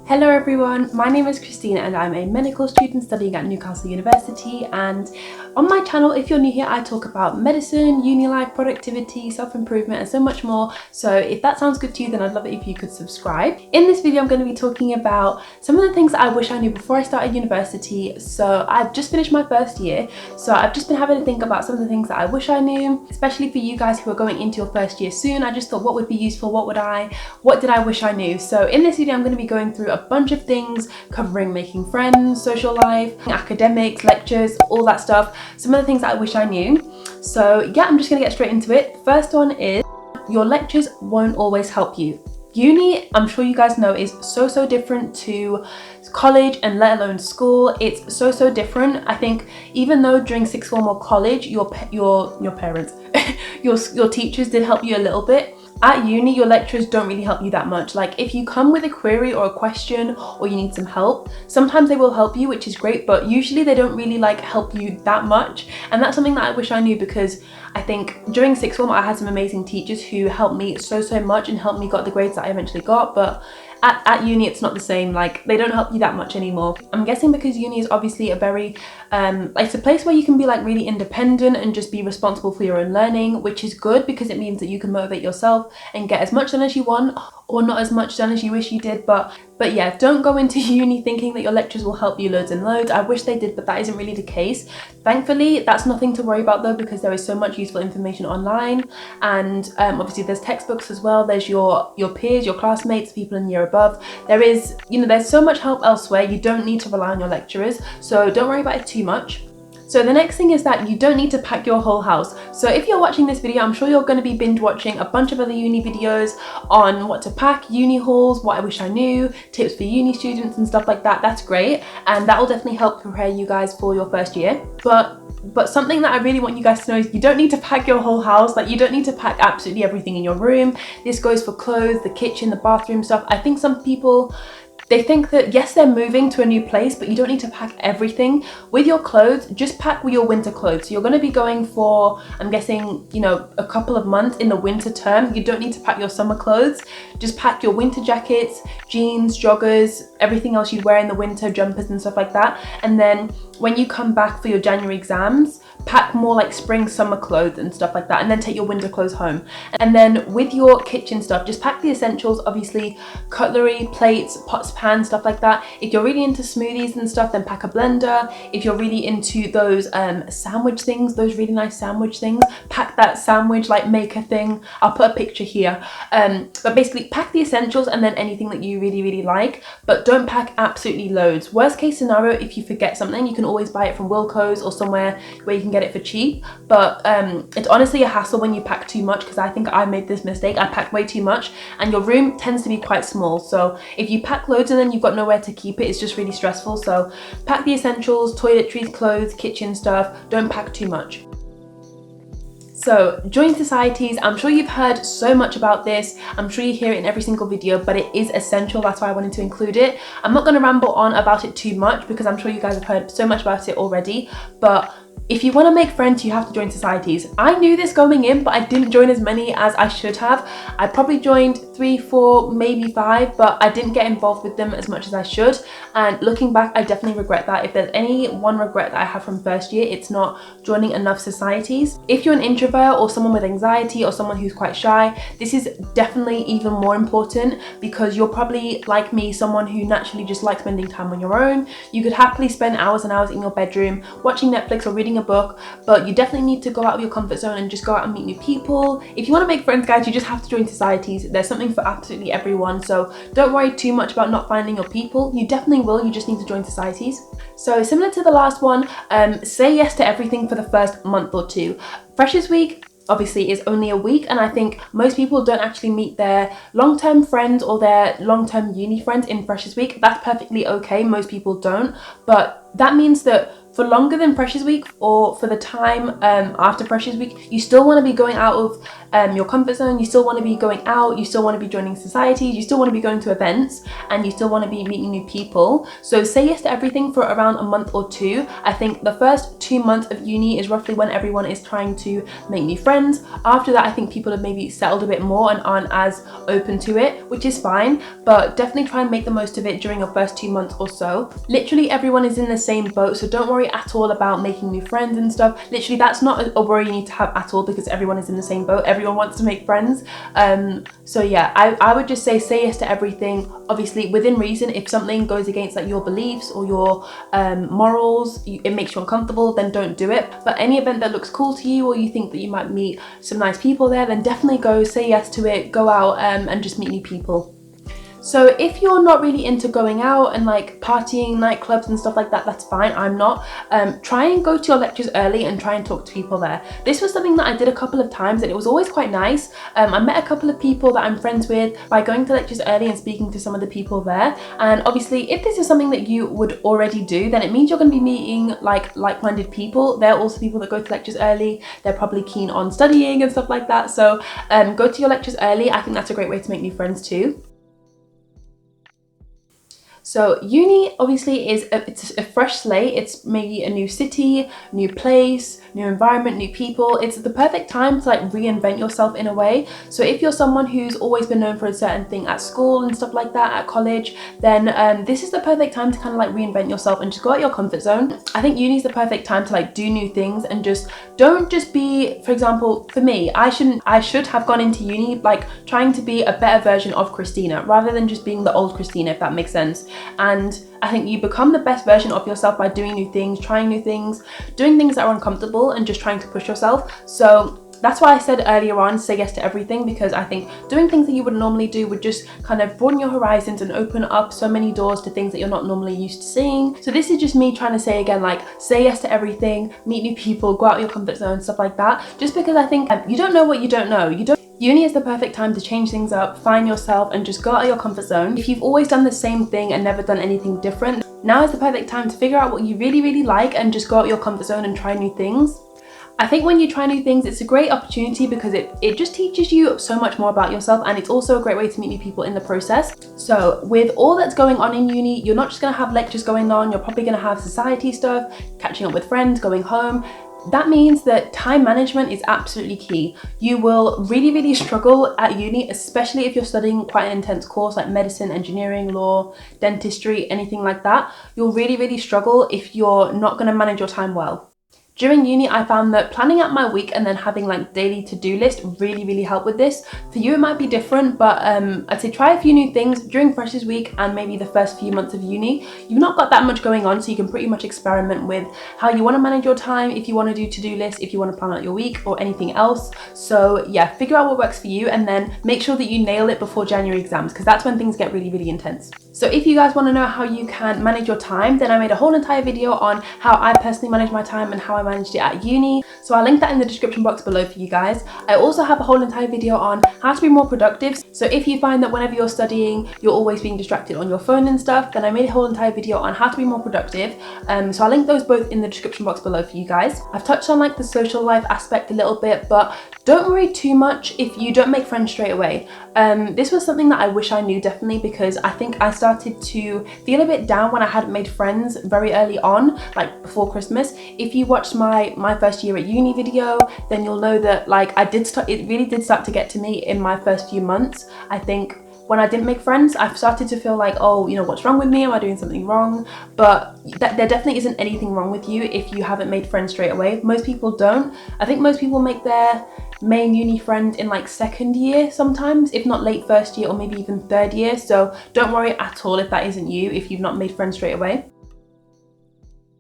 Hello everyone, my name is Christina and I'm a medical student studying at Newcastle University, and on my channel, if you're new here, I talk about medicine, uni life, productivity, self-improvement and so much more. So if that sounds good to you, then I'd love it if you could subscribe. In this video, I'm going to be talking about some of the things that I wish I knew before I started university. So I've just finished my first year, so I've just been having to think about some of the things that I wish I knew, especially for you guys who are going into your first year soon. I just thought, what would be useful, what did I wish I knew? So in this video, I'm going to be going through a bunch of things covering making friends, social life, academics, lectures, all that stuff. Some of the things that I wish I knew. So yeah, I'm just gonna get straight into it. First one is your lectures won't always help you. Uni, I'm sure you guys know, is so different to college and let alone school. It's so different. I think even though during sixth form or college, your parents, your teachers did help you a little bit, at uni, your lecturers don't really help you that much. Like if you come with a query or a question or you need some help, sometimes they will help you, which is great, but usually they don't really help you that much. And that's something that I wish I knew, because I think during sixth form, I had some amazing teachers who helped me so much and helped me got the grades that I eventually got. But at uni, it's not the same. Like they don't help you that much anymore. I'm guessing because uni is obviously a very it's a place where you can be really independent and just be responsible for your own learning, which is good because it means that you can motivate yourself and get as much done as you want, or not as much done as you wish you did. But yeah, don't go into uni thinking that your lectures will help you loads and loads. I wish they did, but that isn't really the case. Thankfully, that's nothing to worry about though, because there is so much useful information online, and obviously there's textbooks as well. There's your peers, your classmates, people in the year above. There is, there's so much help elsewhere. You don't need to rely on your lecturers, so don't worry about it too much. So the next thing is that you don't need to pack your whole house. So if you're watching this video, I'm sure you're going to be binge watching a bunch of other uni videos on what to pack, uni hauls, what I wish I knew, tips for uni students and stuff like that. That's great, and that will definitely help prepare you guys for your first year. But something that I really want you guys to know is you don't need to pack your whole house. You don't need to pack absolutely everything in your room. This goes for clothes, the kitchen, the bathroom stuff. I think some people, they think that yes, they're moving to a new place, but you don't need to pack everything. With your clothes, just pack with your winter clothes. So you're going to be going for, I'm guessing, a couple of months in the winter term. You don't need to pack your summer clothes. Just pack your winter jackets, jeans, joggers, everything else you'd wear in the winter, jumpers and stuff like that. And then when you come back for your January exams, pack more spring, summer clothes and stuff like that, and then take your winter clothes home. And then with your kitchen stuff, just pack the essentials, obviously cutlery, plates, pots, pans, stuff like that. If you're really into smoothies and stuff, then pack a blender. If you're really into those sandwich things, those really nice sandwich things, pack that sandwich maker thing. I'll put a picture here. But basically pack the essentials and then anything that you really like, but don't pack absolutely loads. Worst case scenario, if you forget something, you can always buy it from Wilco's or somewhere where you can get it for cheap. But it's honestly a hassle when you pack too much, because I think I made this mistake. I packed way too much, and your room tends to be quite small. So if you pack loads and then you've got nowhere to keep it, it's just really stressful. So pack the essentials, toiletries, clothes, kitchen stuff. Don't pack too much. So join societies. I'm sure you've heard so much about this. I'm sure you hear it in every single video, but it is essential. That's why I wanted to include it. I'm not going to ramble on about it too much, because I'm sure you guys have heard so much about it already. But if you want to make friends, you have to join societies. I knew this going in, but I didn't join as many as I should have. I probably joined 3, 4, maybe 5, but I didn't get involved with them as much as I should. And looking back, I definitely regret that. If there's any one regret that I have from first year, it's not joining enough societies. If you're an introvert or someone with anxiety or someone who's quite shy, this is definitely even more important, because you're probably like me, someone who naturally just likes spending time on your own. You could happily spend hours and hours in your bedroom watching Netflix or reading a book, but you definitely need to go out of your comfort zone and just go out and meet new people. If you want to make friends, guys, you just have to join societies. There's something for absolutely everyone, so don't worry too much about not finding your people. You definitely will. You just need to join societies. So similar to the last one, say yes to everything for the first month or two. Freshers Week obviously is only a week, and I think most people don't actually meet their long-term friends or their long-term uni friends in Freshers Week. That's perfectly okay. Most people don't, but that means that for longer than Freshers Week, or for the time after Freshers Week, you still want to be going out of your comfort zone, you still want to be going out, you still want to be joining societies, you still want to be going to events, and you still want to be meeting new people. So say yes to everything for around a month or two. I think the first 2 months of uni is roughly when everyone is trying to make new friends. After that, I think people have maybe settled a bit more and aren't as open to it, which is fine, but definitely try and make the most of it during your first 2 months or so. Literally everyone is in the same boat, so don't worry at all about making new friends and stuff. Literally that's not a worry you need to have at all, because everyone is in the same boat, everyone wants to make friends. So yeah, I would just say yes to everything, obviously within reason. If something goes against like your beliefs or your morals, it makes you uncomfortable, then don't do it. But any event that looks cool to you, or you think that you might meet some nice people there, then definitely go, say yes to it, go out and just meet new people. So if you're not really into going out and like partying, nightclubs and stuff like that, that's fine. I'm not. Try and go to your lectures early and try and talk to people there. This was something that I did a couple of times and it was always quite nice. I met a couple of people that I'm friends with by going to lectures early and speaking to some of the people there. And obviously if this is something that you would already do, then it means you're going to be meeting like-minded people. They're also people that go to lectures early. They're probably keen on studying and stuff like that. So go to your lectures early. I think that's a great way to make new friends too. So uni obviously it's a fresh slate. It's maybe a new city, new place, new environment, new people. It's the perfect time to like reinvent yourself in a way. So if you're someone who's always been known for a certain thing at school and stuff like that, at college, then this is the perfect time to kind of like reinvent yourself and just go out your comfort zone. I think uni is the perfect time to like do new things and just don't just be, for example, for me, I should have gone into uni like trying to be a better version of Christina rather than just being the old Christina, if that makes sense. And I think you become the best version of yourself by doing new things, trying new things, doing things that are uncomfortable and just trying to push yourself. So that's why I said earlier on, say yes to everything, because I think doing things that you wouldn't normally do would just kind of broaden your horizons and open up so many doors to things that you're not normally used to seeing. So this is just me trying to say again, like, say yes to everything, meet new people, go out your comfort zone, stuff like that. Just because I think you don't know what you don't know. Uni is the perfect time to change things up, find yourself and just go out of your comfort zone. If you've always done the same thing and never done anything different, now is the perfect time to figure out what you really, really like and just go out your comfort zone and try new things. I think when you try new things, it's a great opportunity because it just teaches you so much more about yourself, and it's also a great way to meet new people in the process. So with all that's going on in uni, you're not just going to have lectures going on, you're probably going to have society stuff, catching up with friends, going home. That means that time management is absolutely key. You will really, really struggle at uni, especially if you're studying quite an intense course like medicine, engineering, law, dentistry, anything like that. You'll really, really struggle if you're not going to manage your time well. During uni, I found that planning out my week and then having like daily to-do list really, really helped with this. For you, it might be different, but I'd say try a few new things during Freshers Week and maybe the first few months of uni. You've not got that much going on, so you can pretty much experiment with how you want to manage your time, if you want to do to-do lists, if you want to plan out your week or anything else. So yeah, figure out what works for you and then make sure that you nail it before January exams, because that's when things get really, really intense. So if you guys want to know how you can manage your time, then I made a whole entire video on how I personally manage my time and how I managed it at uni. So I'll link that in the description box below for you guys. I also have a whole entire video on how to be more productive. So if you find that whenever you're studying, you're always being distracted on your phone and stuff, then I made a whole entire video on how to be more productive. So I'll link those both in the description box below for you guys. I've touched on like the social life aspect a little bit, but don't worry too much if you don't make friends straight away. This was something that I wish I knew definitely, because I think I started to feel a bit down when I hadn't made friends very early on, like before Christmas. If you watched my first year at uni video, then you'll know that like it really did start to get to me in my first few months. I think when I didn't make friends, I've started to feel like, oh, you know, what's wrong with me? Am I doing something wrong? But there definitely isn't anything wrong with you if you haven't made friends straight away. Most people don't. I think most people make their main uni friend in like second year sometimes, if not late first year or maybe even third year. So don't worry at all if that isn't you, if you've not made friends straight away.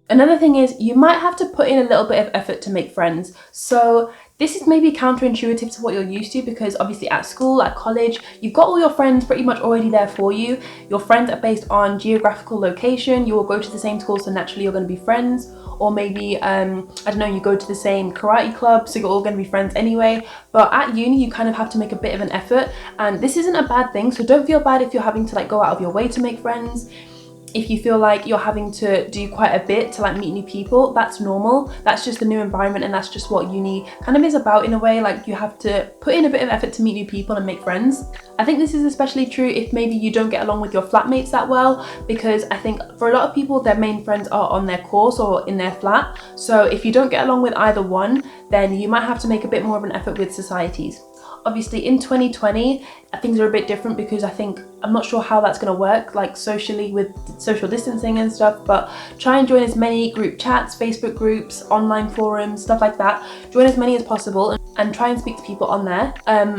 Another thing is you might have to put in a little bit of effort to make friends. So this is maybe counterintuitive to what you're used to, because obviously at school, at college, you've got all your friends pretty much already there for you. Your friends are based on geographical location. You will go to the same school, so naturally you're going to be friends. Or maybe, I don't know, you go to the same karate club, so you're all going to be friends anyway. But at uni, you kind of have to make a bit of an effort. And this isn't a bad thing, so don't feel bad if you're having to like go out of your way to make friends. if you feel like you're having to do quite a bit to like meet new people, that's normal. That's just a new environment, and that's just what uni kind of is about in a way. Like, you have to put in a bit of effort to meet new people and make friends. I think this is especially true if maybe you don't get along with your flatmates that well, because I think for a lot of people, their main friends are on their course or in their flat. So if you don't get along with either one, then you might have to make a bit more of an effort with societies. Obviously in 2020, things are a bit different because I'm not sure how that's going to work, like socially with social distancing and stuff, but try and join as many group chats, Facebook groups, online forums, stuff like that. Join as many as possible and try and speak to people on there.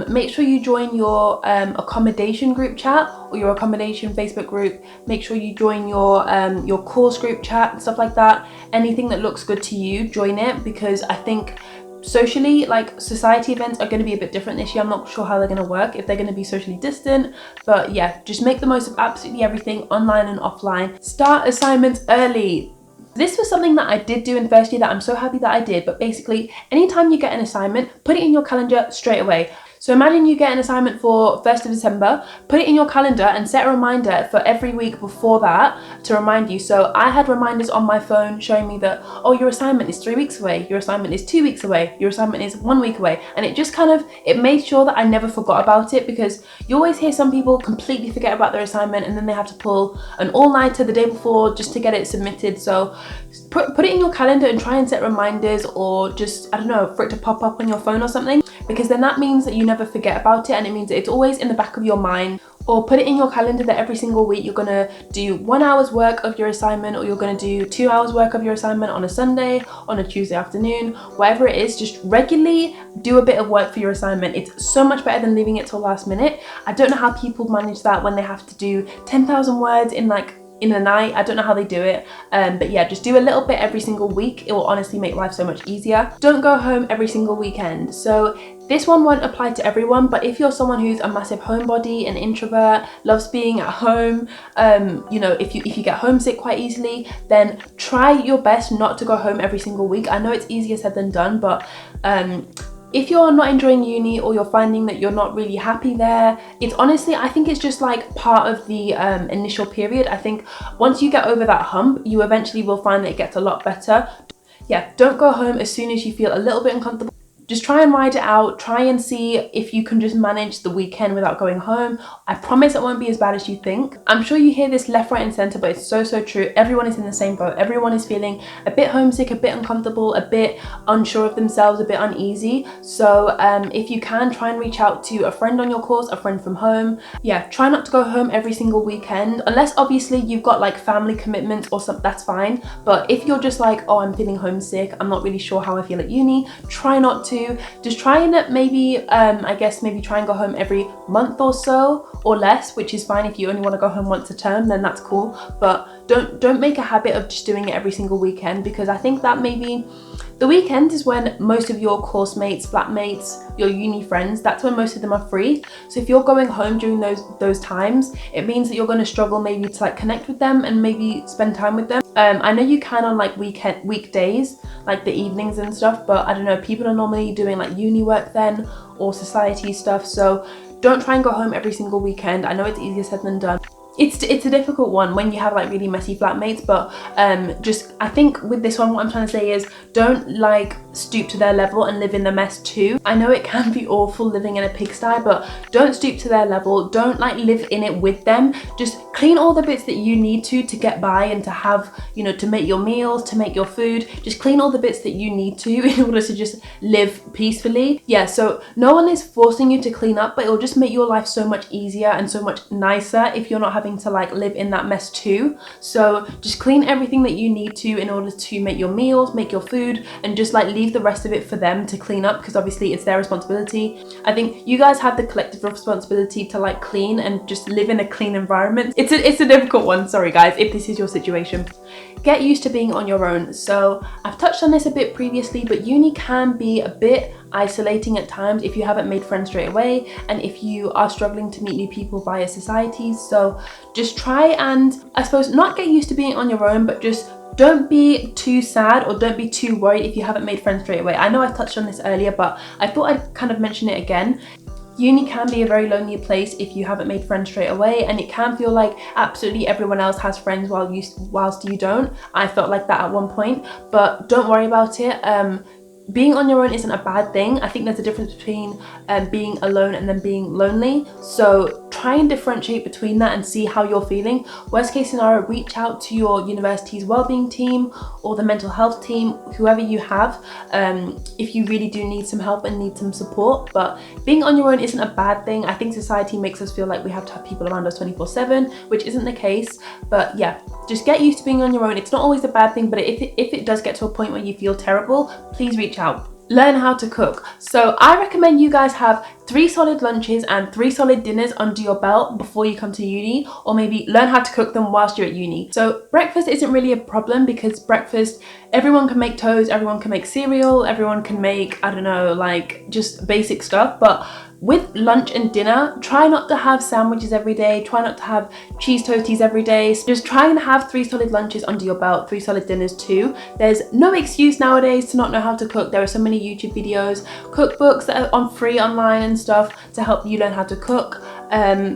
Make sure you join your accommodation group chat or your accommodation Facebook group. Make sure you join your course group chat and stuff like that. Anything that looks good to you, join it, because I think socially, like, society events are going to be a bit different this year. I'm not sure how they're going to work, if they're going to be socially distant, but yeah, just make the most of absolutely everything, online and offline. Start assignments early. This was something that I did do in first year that I'm so happy that I did, but basically anytime you get an assignment, put it in your calendar straight away. So imagine you get an assignment for 1st of December, put it in your calendar and set a reminder for every week before that to remind you. So I had reminders on my phone showing me that, oh, your assignment is 3 weeks away, your assignment is 2 weeks away, your assignment is 1 week away. And it just it made sure that I never forgot about it, because you always hear some people completely forget about their assignment and then they have to pull an all-nighter the day before just to get it submitted. So put it in your calendar and try and set reminders, or just, I don't know, for it to pop up on your phone or something, because then that means that you never forget about it, and it means that it's always in the back of your mind. Or put it in your calendar that every single week you're gonna do 1 hour's work of your assignment, or you're gonna do 2 hours work of your assignment on a Sunday, on a Tuesday afternoon, whatever it is. Just regularly do a bit of work for your assignment. It's so much better than leaving it till last minute. I don't know how people manage that when they have to do 10,000 words in a night. I don't know how they do it, but yeah, just do a little bit every single week. It will honestly make life so much easier. Don't go home every single weekend. So this one won't apply to everyone, but if you're someone who's a massive homebody, an introvert, loves being at home, you know, if you get homesick quite easily, then try your best not to go home every single week. I know it's easier said than done, but if you're not enjoying uni, or you're finding that you're not really happy there, it's honestly, I think it's just like part of the initial period. I think once you get over that hump, you eventually will find that it gets a lot better. Yeah, don't go home as soon as you feel a little bit uncomfortable. Just try and ride it out. Try and see if you can just manage the weekend without going home. I promise it won't be as bad as you think. I'm sure you hear this left, right and center, but it's so true. Everyone is in the same boat. Everyone is feeling a bit homesick, a bit uncomfortable, a bit unsure of themselves, a bit uneasy. So if you can, try and reach out to a friend on your course, a friend from home. Yeah, try not to go home every single weekend, unless obviously you've got like family commitments or something, that's fine. But if you're just like, oh, I'm feeling homesick, I'm not really sure how I feel at uni, try not to. Just try and maybe try and go home every month or so, or less, which is fine. If you only want to go home once a term, then that's cool, but don't make a habit of just doing it every single weekend, because I think that maybe the weekend is when most of your course mates, flatmates, your uni friends, that's when most of them are free. So if you're going home during those times, it means that you're going to struggle maybe to like connect with them and maybe spend time with them. I know you can on like weekdays, like the evenings and stuff, but I don't know, people are normally doing like uni work then, or society stuff. So don't try and go home every single weekend. I know it's easier said than done. It's a difficult one when you have like really messy flatmates, but just I think with this one, what I'm trying to say is don't like stoop to their level and live in the mess too. I know it can be awful living in a pigsty, but don't stoop to their level. Don't like live in it with them. Just clean all the bits that you need to get by and to have, you know, to make your meals, to make your food. Just clean all the bits that you need to in order to just live peacefully. Yeah, so no one is forcing you to clean up, but it'll just make your life so much easier and so much nicer if you're not having to like live in that mess too. So just clean everything that you need to in order to make your meals, make your food, and just like leave the rest of it for them to clean up, because obviously it's their responsibility. I think you guys have the collective responsibility to like clean and just live in a clean environment. It's a difficult one, sorry guys, if this is your situation. Get used to being on your own. So I've touched on this a bit previously, but uni can be a bit isolating at times if you haven't made friends straight away, and if you are struggling to meet new people via societies. So just try and, I suppose, not get used to being on your own, but just don't be too sad or don't be too worried if you haven't made friends straight away. I know I've touched on this earlier, but I thought I'd kind of mention it again. Uni can be a very lonely place if you haven't made friends straight away, and it can feel like absolutely everyone else has friends whilst you don't. I felt like that at one point, but don't worry about it. Being on your own isn't a bad thing. I think there's a difference between being alone and then being lonely. So try and differentiate between that and see how you're feeling. Worst case scenario, reach out to your university's wellbeing team or the mental health team, whoever you have, if you really do need some help and need some support. But being on your own isn't a bad thing. I think society makes us feel like we have to have people around us 24/7, which isn't the case. But yeah, just get used to being on your own. It's not always a bad thing, but if it does get to a point where you feel terrible, please reach out. Learn how to cook. So I recommend you guys have 3 solid lunches and 3 solid dinners under your belt before you come to uni, or maybe learn how to cook them whilst you're at uni. So breakfast isn't really a problem, because breakfast, everyone can make toast, everyone can make cereal, everyone can make, I don't know, like just basic stuff. But with lunch and dinner, try not to have sandwiches every day, try not to have cheese toasties every day. So just try and have 3 solid lunches under your belt, 3 solid dinners too. There's no excuse nowadays to not know how to cook. There are so many YouTube videos, cookbooks that are on free online and stuff to help you learn how to cook.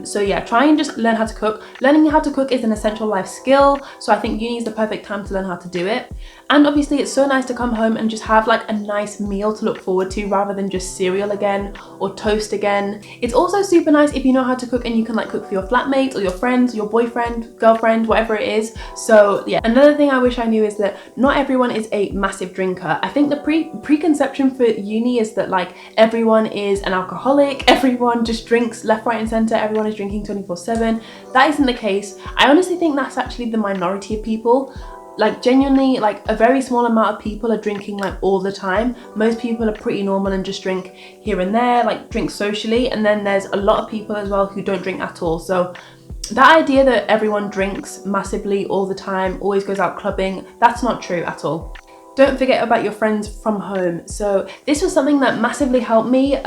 So yeah, try and just learn how to cook. Learning how to cook is an essential life skill, so I think uni is the perfect time to learn how to do it. And obviously it's so nice to come home and just have like a nice meal to look forward to, rather than just cereal again or toast again. It's also super nice if you know how to cook and you can like cook for your flatmates or your friends, or your boyfriend, girlfriend, whatever it is. So yeah, another thing I wish I knew is that not everyone is a massive drinker. I think the preconception for uni is that like everyone is an alcoholic, everyone just drinks left, right and centre, everyone is drinking 24/7. That isn't the case. I honestly think that's actually the minority of people. Like genuinely, like a very small amount of people are drinking like all the time. Most people are pretty normal and just drink here and there, like drink socially. And then there's a lot of people as well who don't drink at all. So that idea that everyone drinks massively all the time, always goes out clubbing, that's not true at all. Don't forget about your friends from home. So this was something that massively helped me.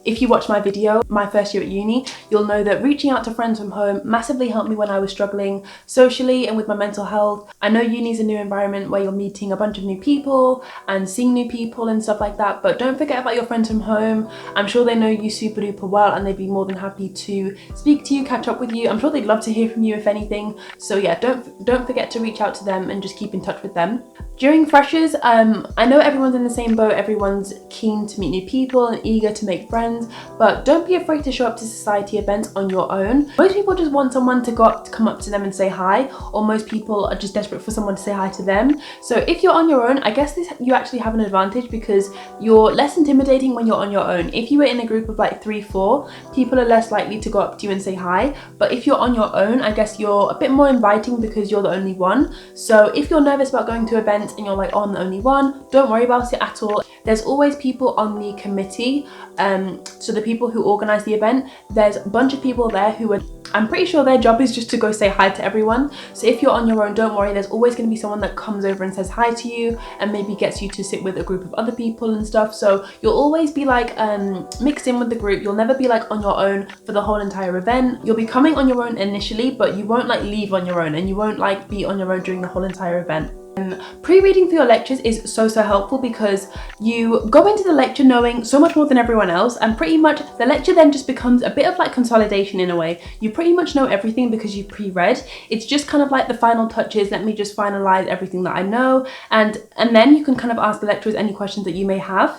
If you watch my video, my first year at uni, you'll know that reaching out to friends from home massively helped me when I was struggling socially and with my mental health. I know uni is a new environment where you're meeting a bunch of new people and seeing new people and stuff like that, but don't forget about your friends from home. I'm sure they know you super duper well and they'd be more than happy to speak to you, catch up with you. I'm sure they'd love to hear from you if anything. So yeah, don't forget to reach out to them and just keep in touch with them. During freshers, I know everyone's in the same boat, everyone's keen to meet new people and eager to make friends, but don't be afraid to show up to society events on your own. Most people just want someone to come up to them and say hi, or most people are just desperate for someone to say hi to them. So if you're on your own, I guess you actually have an advantage, because you're less intimidating when you're on your own. If you were in a group of like 3-4, people are less likely to go up to you and say hi, but if you're on your own, I guess you're a bit more inviting because you're the only one. So if you're nervous about going to events and you're like, oh, I'm the only one, don't worry about it at all. There's always people on the committee, so the people who organize the event, there's a bunch of people there who are, I'm pretty sure their job is just to go say hi to everyone. So if you're on your own, don't worry, there's always going to be someone that comes over and says hi to you and maybe gets you to sit with a group of other people and stuff. So you'll always be like mixed in with the group. You'll never be like on your own for the whole entire event. You'll be coming on your own initially, but you won't like leave on your own, and you won't like be on your own during the whole entire event. Pre-reading for your lectures is so helpful, because you go into the lecture knowing so much more than everyone else, and pretty much the lecture then just becomes a bit of like consolidation in a way. You pretty much know everything because you pre-read. It's just kind of like the final touches, let me just finalize everything that I know, and then you can kind of ask the lecturers any questions that you may have.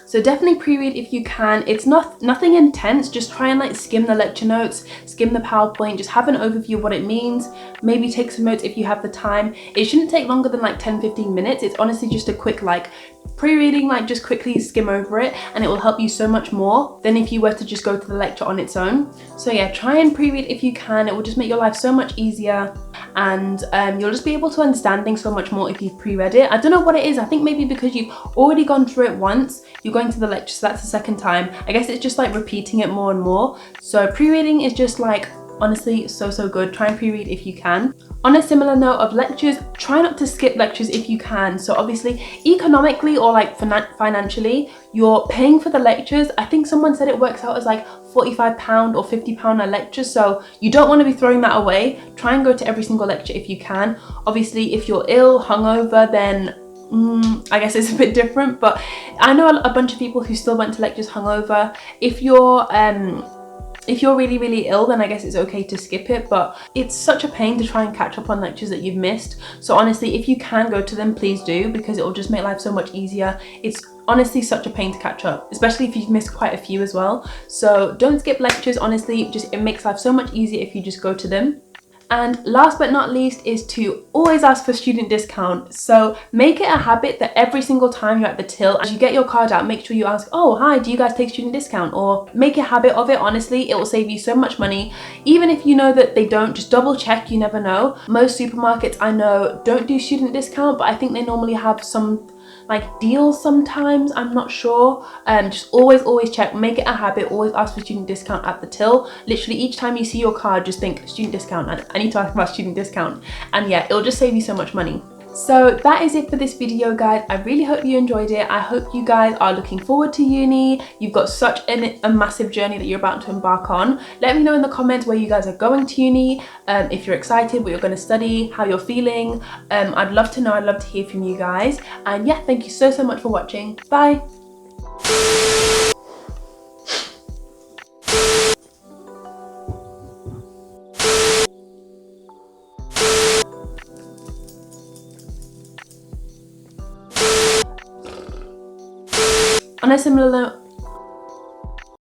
So definitely pre-read if you can. It's nothing intense, just try and like skim the lecture notes, skim the PowerPoint, just have an overview of what it means, maybe take some notes if you have the time. It shouldn't take longer than like 10-15 minutes. It's honestly just a quick like pre-reading, like just quickly skim over it, and it will help you so much more than if you were to just go to the lecture on its own. So yeah, try and pre-read if you can. It will just make your life so much easier, and you'll just be able to understand things so much more if you've pre-read it. I don't know what it is. I think maybe because you've already gone through it once, you're going to the lecture, so that's the second time. I guess it's just like repeating it more and more. So pre-reading is just like honestly so good. Try and pre-read if you can. On a similar note of lectures, try not to skip lectures if you can. So obviously economically or like financially, you're paying for the lectures. I think someone said it works out as like £45 or £50 a lecture, so you don't want to be throwing that away. Try and go to every single lecture if you can. Obviously if you're ill, hungover, then I guess it's a bit different, but I know a bunch of people who still went to lectures hungover. If you're really ill, then I guess it's okay to skip it, but it's such a pain to try and catch up on lectures that you've missed. So honestly, if you can go to them, please do, because it will just make life so much easier. It's honestly such a pain to catch up, especially if you've missed quite a few as well. So don't skip lectures, honestly, it makes life so much easier if you just go to them. And last but not least is to always ask for student discount. So make it a habit that every single time you're at the till, as you get your card out, make sure you ask, oh hi, do you guys take student discount? Or make a habit of it. Honestly, it will save you so much money. Even if you know that they don't, just double check, you never know. Most supermarkets I know don't do student discount, but I think they normally have some like deals sometimes, I'm not sure. Just always check, make it a habit, always ask for student discount at the till. Literally each time you see your card, just think student discount, and I need to ask about student discount, and yeah, it'll just save you so much money. So that is it for this video, guys. I really hope you enjoyed it. I hope you guys are looking forward to uni. You've got such a massive journey that you're about to embark on. Let me know in the comments where you guys are going to uni, if you're excited, what you're going to study, how you're feeling. I'd love to know, I'd love to hear from you guys. And yeah, thank you so much for watching. Bye. On a similar note,